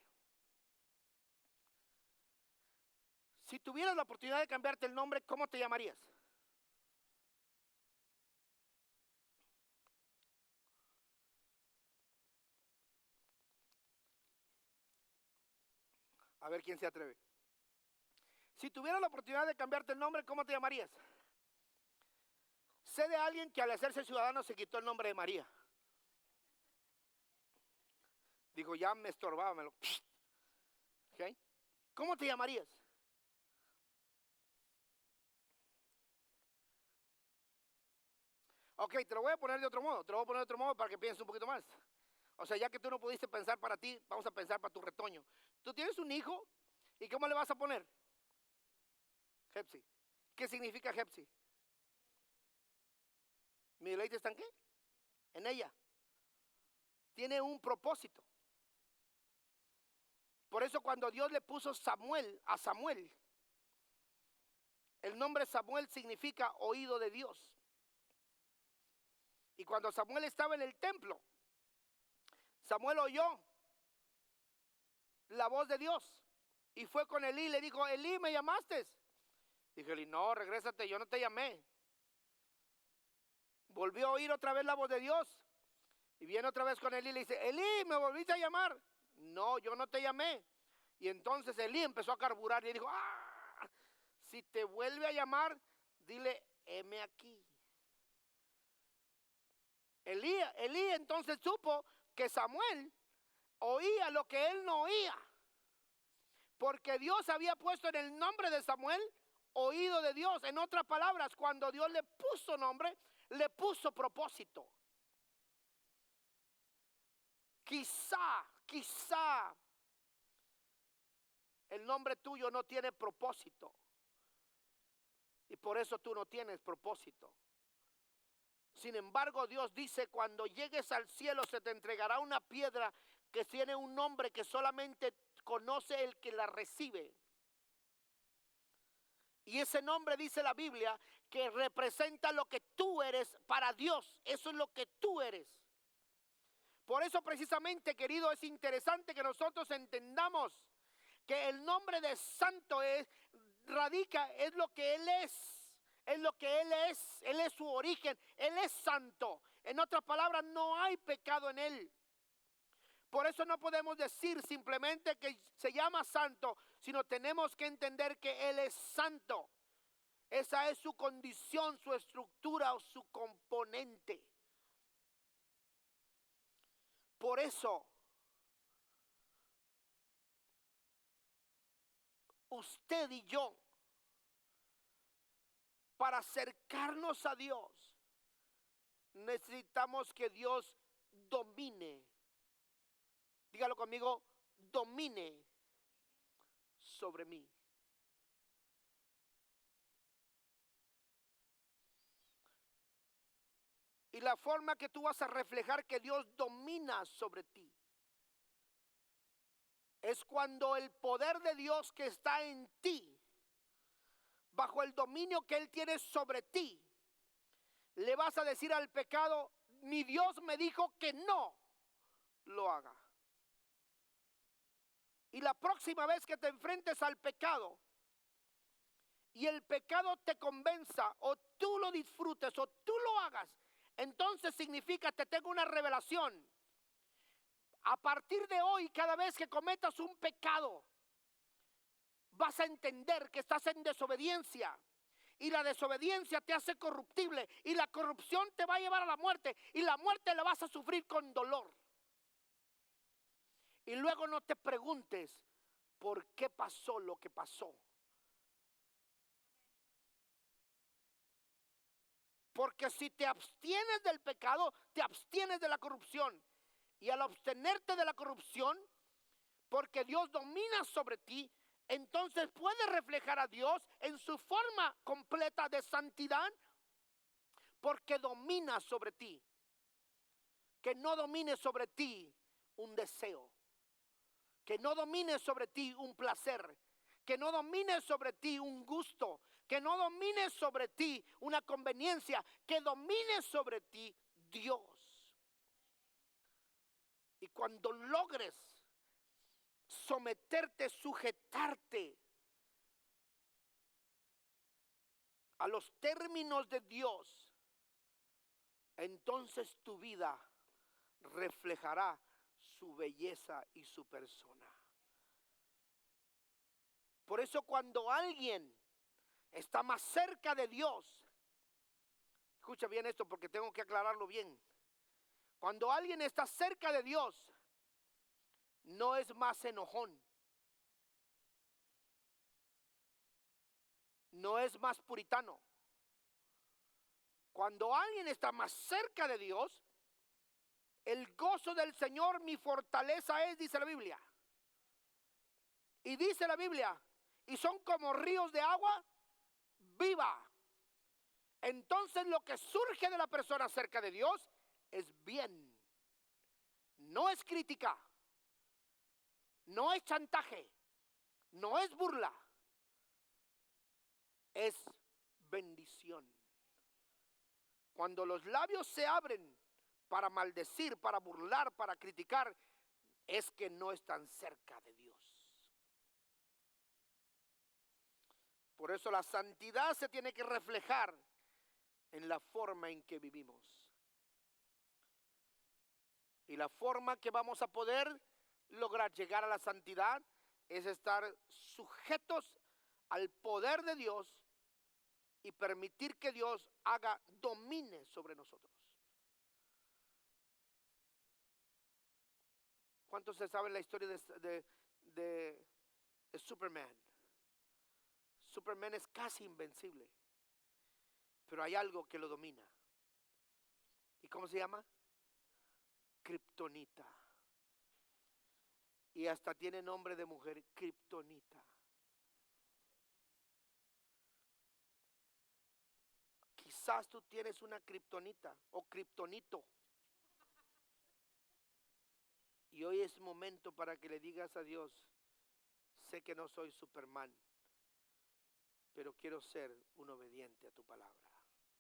Si tuvieras la oportunidad de cambiarte el nombre, ¿cómo te llamarías? A ver quién se atreve. Si tuvieras la oportunidad de cambiarte el nombre, ¿cómo te llamarías? Sé de alguien que al hacerse ciudadano se quitó el nombre de María. Dijo, ya me estorbaba. ¿Okay? ¿Cómo te llamarías? Ok, te lo voy a poner de otro modo. Te lo voy a poner de otro modo para que pienses un poquito más. O sea, ya que tú no pudiste pensar para ti, vamos a pensar para tu retoño. Tú tienes un hijo, ¿y cómo le vas a poner? Hepsi. ¿Qué significa Hepsi? ¿Mi deleite está en qué? En ella. Tiene un propósito. Por eso cuando Dios le puso Samuel a Samuel, el nombre Samuel significa oído de Dios. Y cuando Samuel estaba en el templo, Samuel oyó la voz de Dios y fue con Elí y le dijo, Elí, ¿me llamaste? Dijo Elí, no, regrésate, yo no te llamé. Volvió a oír otra vez la voz de Dios y viene otra vez con Elí y le dice, Elí, ¿me volviste a llamar? No, yo no te llamé. Y entonces Elí empezó a carburar y dijo, si te vuelve a llamar, dile, heme aquí. Elí entonces supo que Samuel oía lo que él no oía, porque Dios había puesto en el nombre de Samuel oído de Dios. En otras palabras, cuando Dios le puso nombre, le puso propósito. Quizá el nombre tuyo no tiene propósito y por eso tú no tienes propósito. Sin embargo, Dios dice, cuando llegues al cielo se te entregará una piedra que tiene un nombre que solamente conoce el que la recibe. Y ese nombre, dice la Biblia, que representa lo que tú eres para Dios. Eso es lo que tú eres. Por eso precisamente, querido, es interesante que nosotros entendamos que el nombre de santo es lo que Él es. Es lo que Él es su origen, Él es santo. En otras palabras, no hay pecado en Él. Por eso no podemos decir simplemente que se llama santo, sino tenemos que entender que Él es santo. Esa es su condición, su estructura o su componente. Por eso, usted y yo, para acercarnos a Dios, necesitamos que Dios domine. Dígalo conmigo, domine sobre mí. Y la forma que tú vas a reflejar que Dios domina sobre ti es cuando el poder de Dios que está en ti, bajo el dominio que Él tiene sobre ti, le vas a decir al pecado, mi Dios me dijo que no lo haga. Y la próxima vez que te enfrentes al pecado y el pecado te convenza o tú lo disfrutes o tú lo hagas, entonces significa que tengo una revelación. A partir de hoy, cada vez que cometas un pecado, vas a entender que estás en desobediencia. Y la desobediencia te hace corruptible. Y la corrupción te va a llevar a la muerte. Y la muerte la vas a sufrir con dolor. Y luego no te preguntes por qué pasó lo que pasó. Porque si te abstienes del pecado, te abstienes de la corrupción. Y al abstenerte de la corrupción, porque Dios domina sobre ti, entonces puedes reflejar a Dios en su forma completa de santidad, porque domina sobre ti. Que no domine sobre ti un deseo, que no domine sobre ti un placer, que no domine sobre ti un gusto, que no domine sobre ti una conveniencia, que domine sobre ti Dios. Y cuando logres someterte, sujetarte a los términos de Dios, entonces tu vida reflejará su belleza y su persona. Por eso cuando alguien está más cerca de Dios, escucha bien esto porque tengo que aclararlo bien. Cuando alguien está cerca de Dios, no es más enojón, no es más puritano. Cuando alguien está más cerca de Dios, el gozo del Señor mi fortaleza es, dice la Biblia. Y dice la Biblia, y son como ríos de agua viva. Entonces lo que surge de la persona cerca de Dios es bien. No es crítica, no es chantaje, no es burla, es bendición. Cuando los labios se abren para maldecir, para burlar, para criticar, es que no están cerca de Dios. Por eso la santidad se tiene que reflejar en la forma en que vivimos. Y la forma que vamos a poder lograr llegar a la santidad es estar sujetos al poder de Dios y permitir que Dios domine sobre nosotros. ¿Cuántos se saben la historia de Superman? Superman es casi invencible, pero hay algo que lo domina. ¿Y cómo se llama? Kriptonita. Y hasta tiene nombre de mujer, Kriptonita. Quizás tú tienes una kriptonita o kriptonito. Y hoy es momento para que le digas a Dios, sé que no soy Superman, pero quiero ser un obediente a tu palabra.